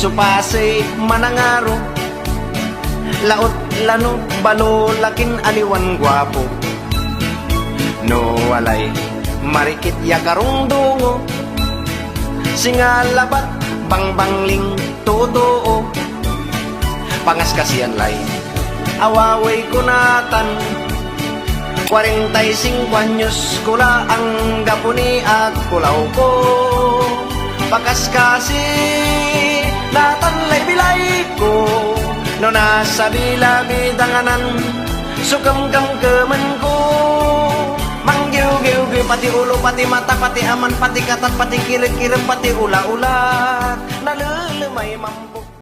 supasay manangaro, laot lano balo lakin aliwan gwapo. No walay marikit ya karong dungo, singalabat bangbangling totoo. Pangas kasiyan lay awaway kunatan, 45 anyos kula ang gapuni at kulaw ko. Pakas kasi natanlay bilay ko, no nasa bilabidanganan sukam-kam-kaman ko. Manggiw-giw-giw pati ulo, pati mata, pati aman, pati katat, pati kirit-kirit, pati ula-ula. Nalulumay mam